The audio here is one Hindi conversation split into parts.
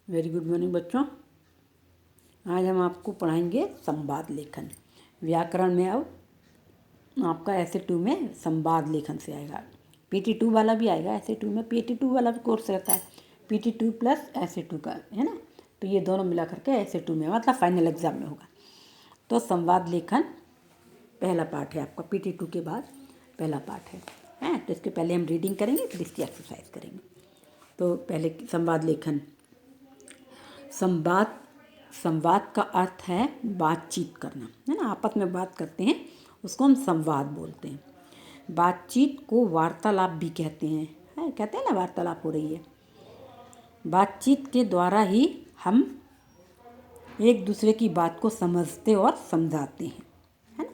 वेरी गुड मॉर्निंग बच्चों। आज हम आपको पढ़ाएंगे संवाद लेखन। व्याकरण में अब आपका ऐसे 2 में संवाद लेखन से आएगा। PT2 वाला भी आएगा। ऐसे 2 में PT2 वाला भी कोर्स रहता है, PT2 प्लस ऐसे 2 का, है ना। तो ये दोनों मिला करके ऐसे 2 में मतलब फाइनल एग्जाम में होगा। तो संवाद लेखन पहला पार्ट है आपका, PT2 के बाद पहला पार्ट है। तो इसके पहले हम रीडिंग करेंगे, फिर इसकी एक्सरसाइज करेंगे। तो पहले संवाद लेखन। संवाद का अर्थ है बातचीत करना, है ना। आपस में बात करते हैं, उसको हम संवाद बोलते हैं। बातचीत को वार्तालाप भी कहते हैं, कहते हैं ना, वार्तालाप हो रही है। बातचीत के द्वारा ही हम एक दूसरे की बात को समझते और समझाते हैं, है ना।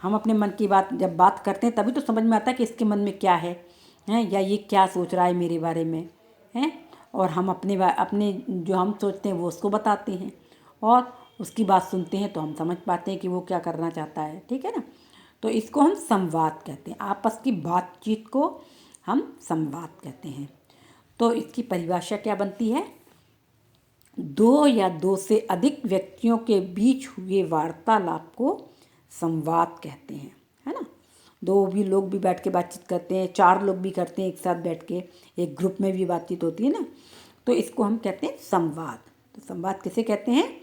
हम अपने मन की बात जब बात करते हैं तभी तो समझ में आता है कि इसके मन में क्या है, या ये क्या सोच रहा है मेरे बारे में, है। और हम अपने जो हम सोचते हैं वो उसको बताते हैं, और उसकी बात सुनते हैं तो हम समझ पाते हैं कि वो क्या करना चाहता है, ठीक है ना। तो इसको हम संवाद कहते हैं। आपस की बातचीत को हम संवाद कहते हैं। तो इसकी परिभाषा क्या बनती है? 2 या 2 से अधिक व्यक्तियों के बीच हुए वार्तालाप को संवाद कहते हैं, है ना। 2 भी लोग भी बैठ के बातचीत करते हैं, 4 लोग भी करते हैं एक साथ बैठ के, एक ग्रुप में भी बातचीत होती है ना। तो इसको हम कहते हैं संवाद। तो संवाद किसे कहते हैं?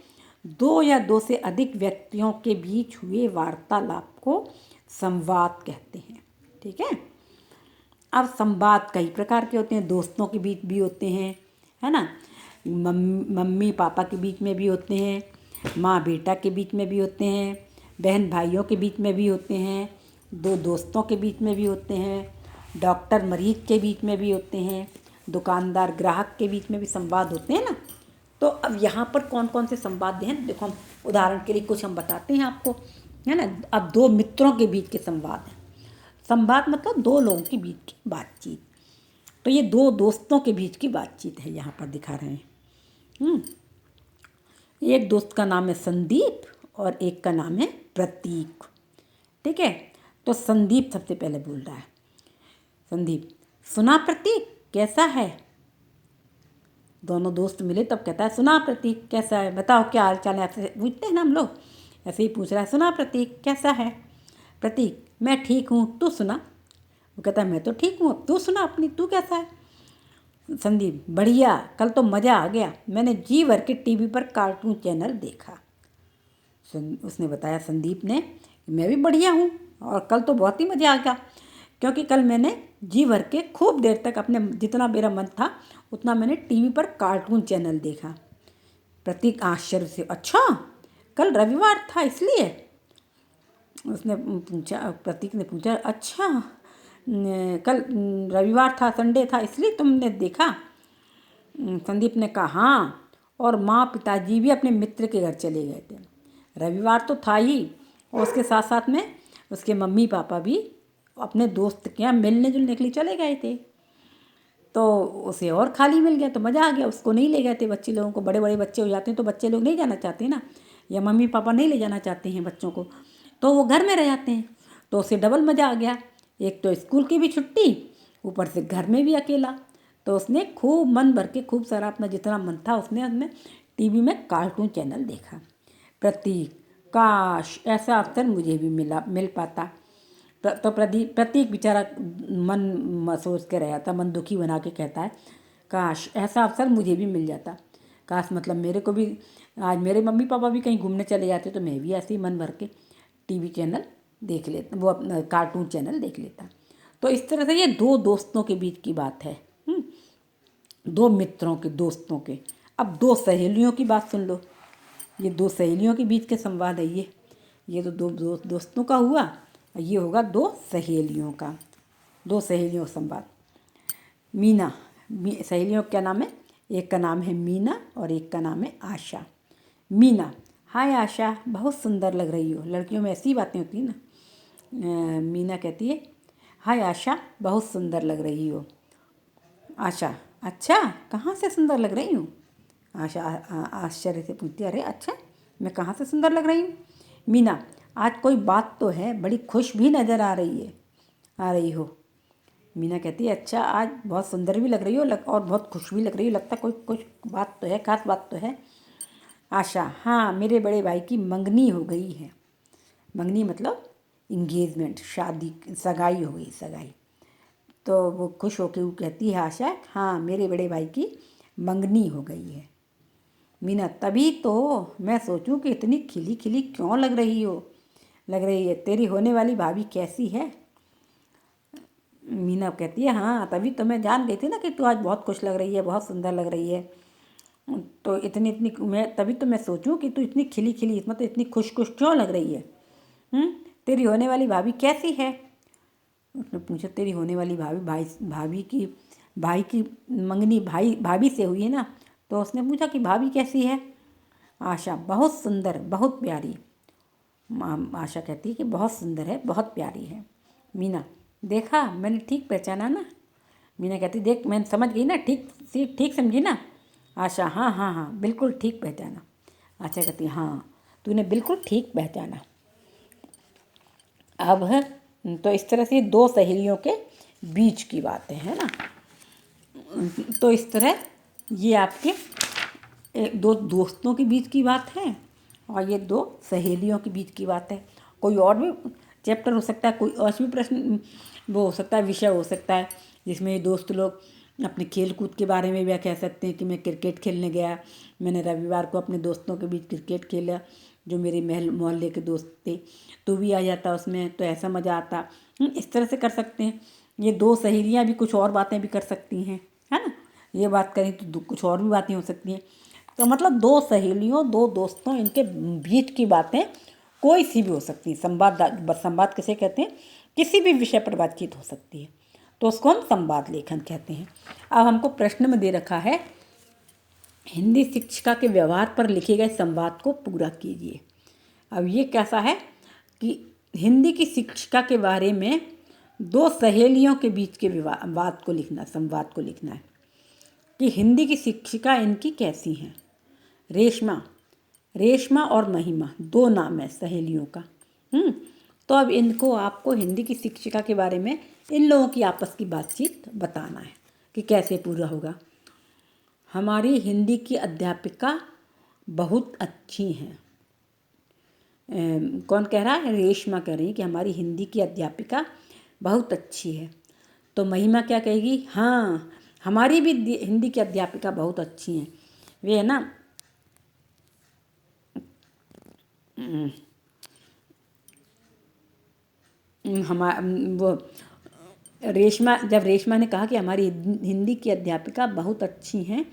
2 या 2 से अधिक व्यक्तियों के बीच हुए वार्तालाप को संवाद कहते हैं, ठीक है। अब संवाद कई प्रकार के होते हैं। दोस्तों के बीच भी होते हैं, है ना। मम्मी पापा के बीच में भी होते हैं, माँ बेटा के बीच में भी होते हैं, बहन भाइयों के बीच में भी होते हैं, 2 दोस्तों के बीच में भी होते हैं, डॉक्टर मरीज के बीच में भी होते हैं, दुकानदार ग्राहक के बीच में भी संवाद होते हैं ना। तो अब यहाँ पर कौन कौन से संवाद हैं, देखो हम उदाहरण के लिए कुछ हम बताते हैं आपको, है ना। अब 2 मित्रों के बीच के संवाद हैं। संवाद मतलब 2 लोगों के बीच की बातचीत। तो ये 2 दोस्तों के बीच की बातचीत है, यहाँ पर दिखा रहे हैं। एक दोस्त का नाम है संदीप और एक का नाम है प्रतीक, ठीक है। तो संदीप सबसे पहले बोल रहा है। संदीप, सुना प्रतीक कैसा है? दोनों दोस्त मिले तब कहता है, सुना प्रतीक कैसा है, बताओ क्या हाल चाल है। आपसे पूछते हैं ना हम लोग, ऐसे ही पूछ रहा है, सुना प्रतीक कैसा है? प्रतीक, मैं ठीक हूँ, तू सुना। वो कहता है, मैं तो ठीक हूँ, अब तू सुना अपनी, तू कैसा है? संदीप, बढ़िया, कल तो मज़ा आ गया, मैंने जी भर के टीवी पर कार्टून चैनल देखा। उसने बताया संदीप ने, मैं भी बढ़िया हूँ और कल तो बहुत ही मज़ा आ गया, क्योंकि कल मैंने जी भर के खूब देर तक अपने जितना मेरा मन था उतना मैंने टीवी पर कार्टून चैनल देखा। प्रतीक आश्चर्य से, अच्छा कल रविवार था इसलिए? उसने पूछा, प्रतीक ने पूछा, अच्छा कल रविवार था, संडे था, इसलिए तुमने देखा? संदीप ने कहा, हाँ, और माँ पिताजी भी अपने मित्र के घर चले गए थे। रविवार तो था ही, और उसके साथ साथ में उसके मम्मी पापा भी अपने दोस्त के यहाँ मिलने जुलने के लिए चले गए थे। तो उसे और खाली मिल गया तो मज़ा आ गया। उसको नहीं ले गए थे बच्चे लोगों को, बड़े बड़े बच्चे हो जाते हैं तो बच्चे लोग नहीं जाना चाहते ना, या मम्मी पापा नहीं ले जाना चाहते हैं बच्चों को, तो वो घर में रह जाते हैं। तो उसे डबल मज़ा आ गया, एक तो स्कूल की भी छुट्टी, ऊपर से घर में भी अकेला। तो उसने खूब मन भर के खूब सारा अपना जितना मन था उसने टीवी में कार्टून चैनल देखा। प्रतीक, काश ऐसा अवसर मुझे भी मिल पाता। तो प्रतीक बेचारा मन सोच के रहा था, मन दुखी बना के कहता है, काश ऐसा अवसर मुझे भी मिल जाता। काश मतलब मेरे को भी, आज मेरे मम्मी पापा भी कहीं घूमने चले जाते तो मैं भी ऐसे ही मन भर के टीवी चैनल देख लेता, वो अपना कार्टून चैनल देख लेता। तो इस तरह से ये 2 दोस्तों के बीच की बात है, 2 मित्रों के, दोस्तों के। अब 2 सहेलियों की बात सुन लो। ये 2 सहेलियों के बीच के संवाद है ये तो 2 दोस्तों का हुआ, और ये होगा 2 सहेलियों का। 2 सहेलियों का संवाद। मीना, सहेलियों का क्या नाम है? एक का नाम है मीना और एक का नाम है आशा। मीना, हाय आशा, बहुत सुंदर लग रही हो। लड़कियों में ऐसी बातें होती हैं ना। मीना कहती है, हाय आशा, बहुत सुंदर लग रही हो। आशा, अच्छा कहाँ से सुंदर लग रही हूँ? आशा आश्चर्य से पूछती, अरे अच्छा, मैं कहाँ से सुंदर लग रही हूँ? मीना, आज कोई बात तो है, बड़ी खुश भी नज़र आ रही हो। मीना कहती है अच्छा आज बहुत सुंदर भी लग रही हो और बहुत खुश भी लग रही हो, लगता कोई कुछ बात तो है, खास बात तो है। आशा हाँ मेरे बड़े भाई की मंगनी हो गई है। मंगनी मतलब इंगेजमेंट, शादी, सगाई हो गई, सगाई। तो वो खुश होकर वो कहती है आशा हाँ मेरे बड़े भाई की मंगनी हो गई है। मीना तभी तो मैं सोचूं कि इतनी खिली खिली क्यों लग रही है, तेरी होने वाली भाभी कैसी है। मीना कहती है हाँ तभी तो मैं जान गई थी ना कि तू आज बहुत खुश लग रही है, बहुत सुंदर लग रही है। तो इतनी इतनी मैं तभी तो मैं सोचूं कि तू इतनी खिली खिली मतलब इतनी खुश खुश क्यों लग रही है। तेरी होने वाली भाभी कैसी है। उसने पूछा तेरी होने वाली भाई की मंगनी भाभी से हुई है ना। तो उसने पूछा कि भाभी कैसी है। आशा बहुत सुंदर, बहुत प्यारी। आशा कहती है कि बहुत सुंदर है, बहुत प्यारी है। मीना देखा मैंने ठीक पहचाना ना। मीना कहती देख मैं समझ गई ना, ठीक समझी ना। आशा हाँ हाँ हाँ बिल्कुल ठीक पहचाना। आशा कहती हाँ तूने बिल्कुल ठीक पहचाना। अब तो इस तरह से दो सहेलियों के बीच की बातें है ना। तो इस तरह ये आपके दो दोस्तों के बीच की बात है और ये दो सहेलियों के बीच की बात है। कोई और भी चैप्टर हो सकता है, कोई और भी प्रश्न वो हो सकता है, विषय हो सकता है जिसमें ये दोस्त लोग अपने खेल कूद के बारे में भी कह सकते हैं कि मैं क्रिकेट खेलने गया, मैंने रविवार को अपने दोस्तों के बीच क्रिकेट खेला, जो मेरे मोहल्ले के दोस्त थे, तो भी आ जाता उसमें, तो ऐसा मज़ा आता। इस तरह से कर सकते हैं। ये दो सहेलियाँ भी कुछ और बातें भी कर सकती हैं, है ना। ये बात करें तो कुछ और भी बातें हो सकती हैं। तो मतलब दो सहेलियों, दो दोस्तों, इनके बीच की बातें कोई सी भी हो सकती हैं। संवाद किसे कहते हैं, किसी भी विषय पर बातचीत हो सकती है, तो उसको हम संवाद लेखन कहते हैं। अब हमको प्रश्न में दे रखा है हिंदी शिक्षिका के व्यवहार पर लिखे गए संवाद को पूरा कीजिए। अब ये कैसा है कि हिंदी की शिक्षिका के बारे में दो सहेलियों के बीच के बात को लिखना, संवाद को लिखना है कि हिंदी की शिक्षिका इनकी कैसी हैं। रेशमा और महिमा दो नाम है सहेलियों का। तो अब इनको आपको हिंदी की शिक्षिका के बारे में इन लोगों की आपस की बातचीत बताना है कि कैसे पूरा होगा। हमारी हिंदी की अध्यापिका बहुत अच्छी हैं। कौन कह रहा है, रेशमा कह रही है कि हमारी हिंदी की अध्यापिका बहुत अच्छी है। तो महिमा क्या कहेगी, हाँ हमारी भी हिंदी की अध्यापिका बहुत अच्छी हैं। वे है ना वो जब रेशमा ने कहा कि हमारी हिंदी की अध्यापिका बहुत अच्छी हैं,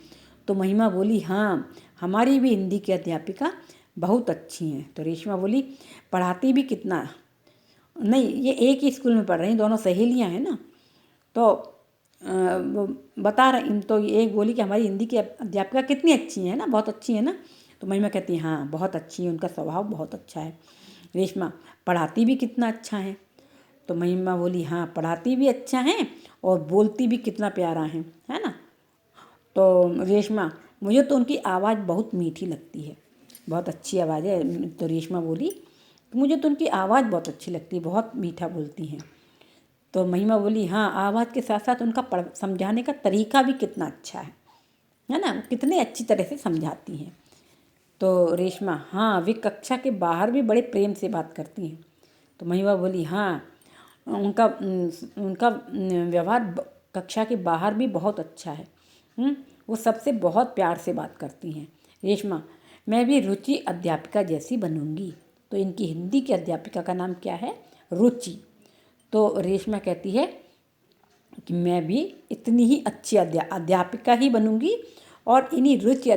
तो महिमा बोली हाँ हमारी भी हिंदी की अध्यापिका बहुत अच्छी हैं। तो रेशमा बोली पढ़ाती भी कितना, नहीं ये एक ही स्कूल में पढ़ रही, दोनों सहेलियां हैं ना। तो वो बता रही, तो एक बोली कि हमारी हिंदी की अध्यापिका कितनी अच्छी है ना, बहुत अच्छी है ना। तो महिमा कहती है हाँ बहुत अच्छी है, उनका स्वभाव बहुत अच्छा है। रेशमा पढ़ाती भी कितना अच्छा है। तो महिमा बोली हाँ पढ़ाती भी अच्छा है और बोलती भी कितना प्यारा है ना। तो रेशमा मुझे तो उनकी आवाज़ बहुत मीठी लगती है, बहुत अच्छी आवाज़ है। तो रेशमा बोली मुझे तो उनकी आवाज़ बहुत अच्छी लगती है, बहुत मीठा बोलती हैं। तो महिमा बोली हाँ आवाज़ के साथ साथ उनका समझाने का तरीका भी कितना अच्छा है ना, कितने अच्छी तरह से समझाती हैं। तो रेशमा हाँ वे कक्षा के बाहर भी बड़े प्रेम से बात करती हैं। तो महिमा बोली हाँ उनका उनका व्यवहार कक्षा के बाहर भी बहुत अच्छा है। वो सबसे बहुत प्यार से बात करती हैं। रेशमा मैं भी रुचि अध्यापिका जैसी बनूंगी। तो इनकी हिंदी की अध्यापिका का नाम क्या है, रुचि। तो रेशमा कहती है कि मैं भी इतनी ही अच्छी अध्यापिका ही बनूंगी और इन्हीं रुचि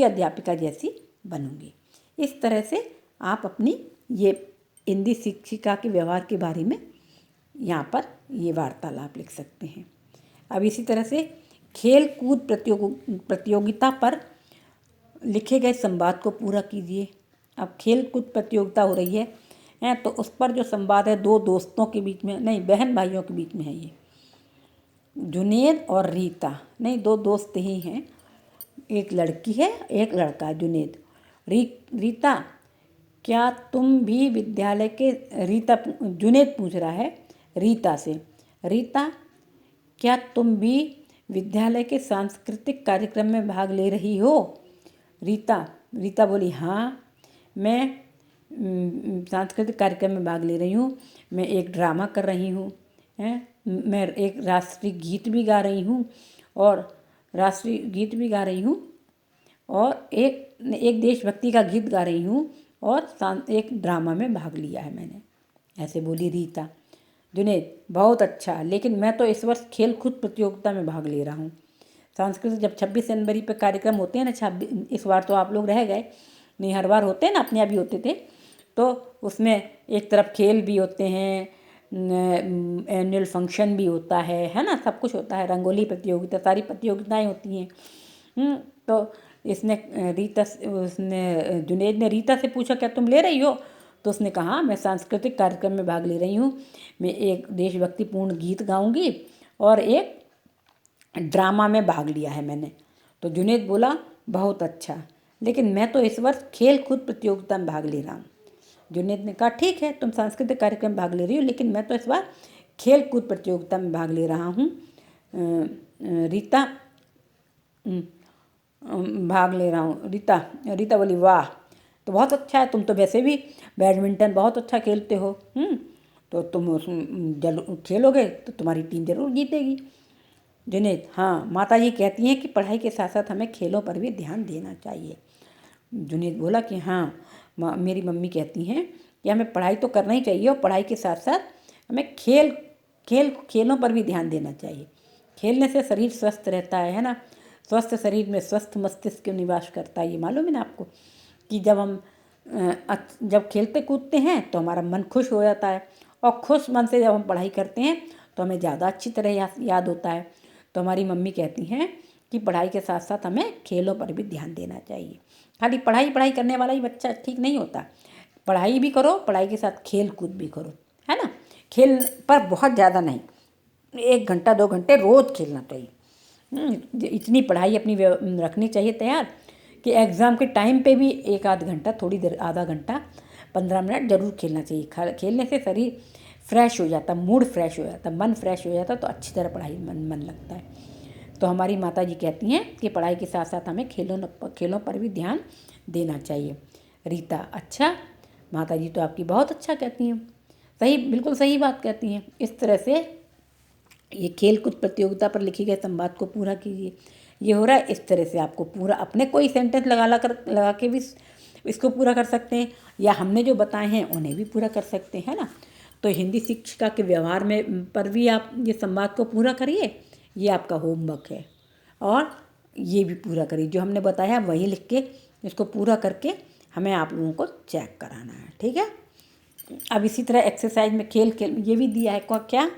अध्यापिका जैसी बनूंगी। इस तरह से आप अपनी ये हिंदी शिक्षिका के व्यवहार के बारे में यहाँ पर ये वार्तालाप लिख सकते हैं। अब इसी तरह से खेल कूद प्रतियोगिता पर लिखे गए संवाद को पूरा कीजिए। अब खेल कूद प्रतियोगिता हो रही है तो उस पर जो संवाद है दो दोस्तों के बीच में, नहीं बहन भाइयों के बीच में है। ये जुनेद और रीता, नहीं दो दोस्त ही हैं, एक लड़की है एक लड़का। जुनेद रीता क्या तुम भी विद्यालय के जुनेद पूछ रहा है रीता से, रीता क्या तुम भी विद्यालय के सांस्कृतिक कार्यक्रम में भाग ले रही हो? रीता रीता बोली, हाँ, मैं सांस्कृतिक कार्यक्रम में भाग ले रही हूँ। मैं एक ड्रामा कर रही हूँ, हैं, मैं एक राष्ट्रीय गीत भी गा रही हूँ और और एक देशभक्ति का गीत गा रही हूँ और एक ड्रामा में भाग लिया है मैंने। ऐसे बोली रीता। जुनैद, बहुत अच्छा, लेकिन मैं तो इस वर्ष खेल कूद प्रतियोगिता में भाग ले रहा हूँ। सांस्कृतिक जब 26 जनवरी पे कार्यक्रम होते हैं ना, 26 इस बार तो आप लोग रह गए, नहीं हर बार होते हैं ना, अपने यहाँ भी होते थे, तो उसमें एक तरफ खेल भी होते हैं, एनुअल फंक्शन भी होता है ना, सब कुछ होता है, रंगोली प्रतियोगिता, सारी प्रतियोगिताएं होती हैं। तो उसने जुनैद ने रीता से पूछा, क्या तुम ले रही हो? तो उसने कहा, मैं सांस्कृतिक कार्यक्रम में भाग ले रही हूँ, मैं एक देशभक्तिपूर्ण गीत गाऊंगी और एक ड्रामा में भाग लिया है मैंने। तो जुनैद बोला, बहुत अच्छा, लेकिन मैं तो इस वर्ष खेल कूद प्रतियोगिता में भाग ले रहा हूँ। जुनैद ने कहा, ठीक है, तुम सांस्कृतिक कार्यक्रम में भाग ले रही हो, लेकिन मैं तो इस बार खेल कूद प्रतियोगिता में भाग ले रहा हूँ। रीता भाग ले रहा हूँ। रीता बोली, वाह, तो बहुत अच्छा है, तुम तो वैसे भी बैडमिंटन बहुत अच्छा खेलते हो, तो तुम जरूर खेलोगे तो तुम्हारी टीम जरूर जीतेगी। जुनैद, हाँ, माता जी कहती हैं कि पढ़ाई के साथ साथ हमें खेलों पर भी ध्यान देना चाहिए। जुनैद बोला कि हाँ, मेरी मम्मी कहती हैं कि हमें पढ़ाई तो करना ही चाहिए और पढ़ाई के साथ साथ हमें खेलों पर भी ध्यान देना चाहिए। खेलने से शरीर स्वस्थ रहता है ना, स्वस्थ शरीर में स्वस्थ मस्तिष्क निवास करता है। ये मालूम है ना आपको कि जब खेलते कूदते हैं तो हमारा मन खुश हो जाता है और खुश मन से जब हम पढ़ाई करते हैं तो हमें ज़्यादा अच्छी तरह याद होता है। तो हमारी मम्मी कहती हैं कि पढ़ाई के साथ साथ हमें खेलों पर भी ध्यान देना चाहिए। खाली पढ़ाई करने वाला ही बच्चा ठीक नहीं होता, पढ़ाई भी करो, पढ़ाई के साथ खेल कूद भी करो, है ना। खेल पर बहुत ज़्यादा नहीं, 1 घंटा 2 घंटे रोज़ खेलना चाहिए। इतनी पढ़ाई अपनी रखनी चाहिए तैयार कि एग्ज़ाम के टाइम पे भी 1 आध घंटा, थोड़ी देर, आधा घंटा 15 मिनट ज़रूर खेलना चाहिए। खेलने से शरीर फ्रेश हो जाता, मूड फ्रेश हो जाता, मन फ्रेश हो जाता, तो अच्छी तरह पढ़ाई मन लगता है। तो हमारी माता जी कहती हैं कि पढ़ाई के साथ साथ हमें खेलों पर भी ध्यान देना चाहिए। रीता, अच्छा, माता जी तो आपकी बहुत अच्छा कहती हैं, सही, बिल्कुल सही बात कहती हैं। इस तरह से ये खेल कूद प्रतियोगिता पर लिखे गए संवाद को पूरा कीजिए। ये हो रहा है, इस तरह से आपको पूरा अपने कोई सेंटेंस लगा के भी इसको पूरा कर सकते हैं, या हमने जो बताए हैं उन्हें भी पूरा कर सकते हैं ना। तो हिंदी शिक्षिका के व्यवहार में पर भी आप ये संवाद को पूरा करिए, ये आपका होमवर्क है, और ये भी पूरा करिए, जो हमने बताया वही लिख के इसको पूरा करके हमें आप लोगों को चेक कराना है, ठीक है। अब इसी तरह एक्सरसाइज में खेल ये भी दिया है, क्या,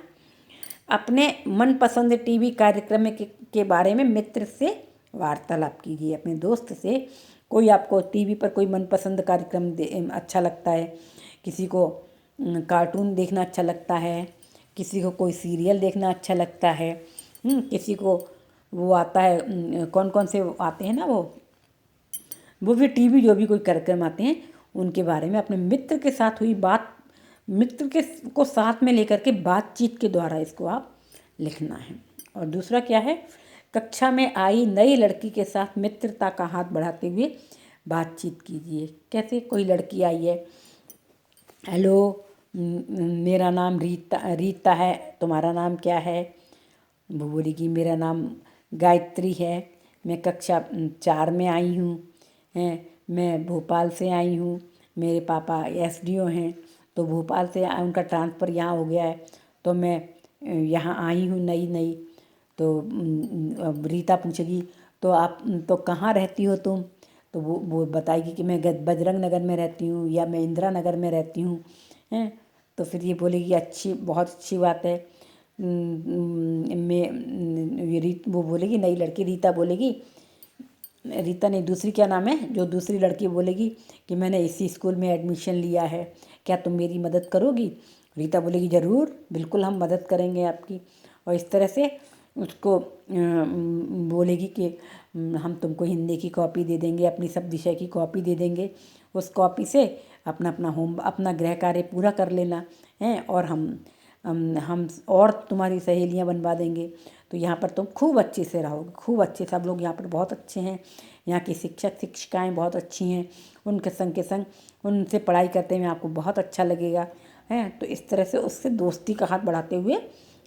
अपने मनपसंद टीवी कार्यक्रम के बारे में मित्र से वार्तालाप कीजिए। अपने दोस्त से, कोई आपको टीवी पर कोई मनपसंद कार्यक्रम अच्छा लगता है, किसी को कार्टून देखना अच्छा लगता है, किसी को कोई सीरियल देखना अच्छा लगता है, किसी को वो आता है, कौन कौन से आते हैं ना, वो भी टीवी जो भी कोई कार्यक्रम आते हैं उनके बारे में अपने मित्र के साथ हुई बात, को साथ में लेकर के बातचीत के द्वारा इसको आप लिखना है। और दूसरा क्या है, कक्षा में आई नई लड़की के साथ मित्रता का हाथ बढ़ाते हुए बातचीत कीजिए। कैसे, कोई लड़की आई है, हेलो, मेरा नाम रीता है, तुम्हारा नाम क्या है? वो बोलेगी, मेरा नाम गायत्री है, मैं कक्षा 4 में आई हूँ, मैं भोपाल से आई हूँ, मेरे पापा SDO हैं, तो भोपाल से उनका ट्रांसफ़र यहाँ हो गया है, तो मैं यहाँ आई हूँ नई। तो अब रीता पूछेगी, तो आप तो कहाँ रहती हो तुम? तो वो बताएगी कि मैं बजरंग नगर में रहती हूँ, या मैं इंदिरा नगर में रहती हूँ, हैं। तो फिर ये बोलेगी, अच्छी, बहुत अच्छी बात है। वो बोलेगी, नई लड़की रीता बोलेगी, रीता नहीं, दूसरी क्या नाम है, जो दूसरी लड़की बोलेगी कि मैंने इसी स्कूल में एडमिशन लिया है, क्या तुम मेरी मदद करोगी? रीता बोलेगी, ज़रूर, बिल्कुल हम मदद करेंगे आपकी। और इस तरह से उसको बोलेगी कि हम तुमको हिंदी की कॉपी दे देंगे, अपनी सब विषय की कॉपी दे देंगे, उस कॉपी से अपना गृह कार्य पूरा कर लेना है, और हम हम और तुम्हारी सहेलियाँ बनवा देंगे। तो यहाँ पर तुम खूब अच्छे से रहोगे, खूब अच्छे। सब लोग यहाँ पर बहुत अच्छे हैं, यहाँ की शिक्षक शिक्षिकाएँ बहुत अच्छी हैं। उनके संग उनसे पढ़ाई करते हुए आपको बहुत अच्छा लगेगा, हैं। तो इस तरह से उससे दोस्ती का हाथ बढ़ाते हुए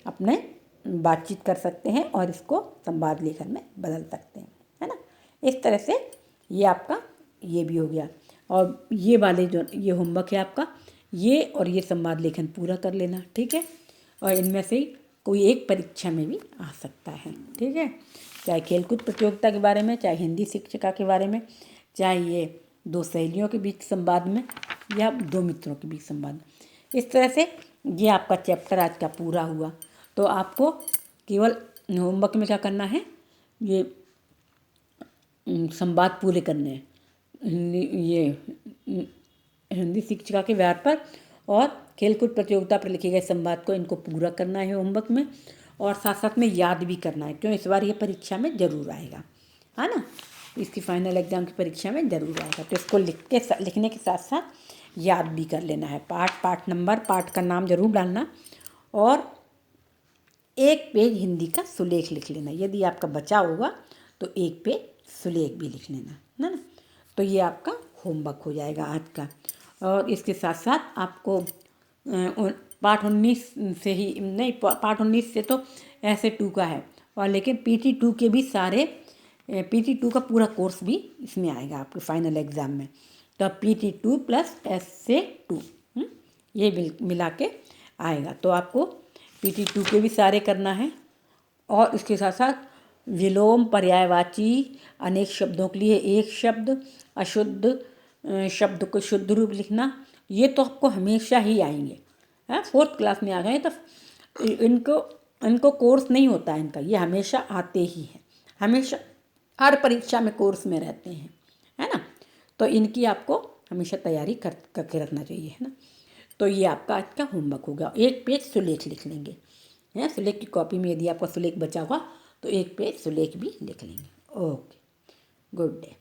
अपने बातचीत कर सकते हैं और इसको संवाद लेखन में बदल सकते हैं, है ना। इस तरह से ये आपका ये भी हो गया। और ये वाले जो ये होमवर्क है आपका, ये और ये संवाद लेखन पूरा कर लेना, ठीक है। और इनमें से कोई एक परीक्षा में भी आ सकता है, ठीक है। चाहे खेलकूद प्रतियोगिता के बारे में, चाहे हिंदी शिक्षिका के बारे में, चाहे ये दो सहेलियों के बीच संवाद में, या दो मित्रों के बीच संवाद। इस तरह से ये आपका चैप्टर आज का पूरा हुआ। तो आपको केवल होमवर्क में क्या करना है, ये संवाद पूरे करने हैं। ये हिंदी शिक्षिका के व्यवहार पर और खेलकूद प्रतियोगिता पर लिखे गए संवाद को इनको पूरा करना है होमवर्क में, और साथ साथ में याद भी करना है, क्यों इस बार ये परीक्षा में ज़रूर आएगा, है ना। इसकी फाइनल एग्ज़ाम की परीक्षा में ज़रूर आएगा। तो इसको लिखने के साथ साथ याद भी कर लेना है। पाठ नंबर, पाठ का नाम ज़रूर डालना, और एक पेज हिंदी का सुलेख लिख लेना। यदि आपका बचा होगा तो एक पेज सुलेख भी लिख लेना, है ना। तो ये आपका होमवर्क हो जाएगा आज का। और इसके साथ साथ आपको पाठ 19 से ही नहीं, पाठ 19 से तो ऐसे 2 का है, और लेकिन PT 2 के भी सारे PT 2 का पूरा कोर्स भी इसमें आएगा आपके फाइनल एग्ज़ाम में। तो PT 2 प्लस ऐसे 2 ये मिला के आएगा। तो आपको PT 2 के भी सारे करना है। और इसके साथ साथ विलोम, पर्यायवाची, अनेक शब्दों के लिए एक शब्द, अशुद्ध शब्द को शुद्ध रूप लिखना, ये तो आपको हमेशा ही आएंगे, है। 4th क्लास में आ गए तो इनको कोर्स नहीं होता है इनका, ये हमेशा आते ही हैं, हमेशा हर परीक्षा में कोर्स में रहते हैं, है ना। तो इनकी आपको हमेशा तैयारी करके रखना चाहिए, है ना। तो ये आपका आज का होमवर्क होगा। एक पेज सुलेख लिख लेंगे, है। सुलेख की कॉपी में यदि आपका सुलेख बचा हुआ तो एक पेज सुलेख भी लिख लेंगे। Okay, good day.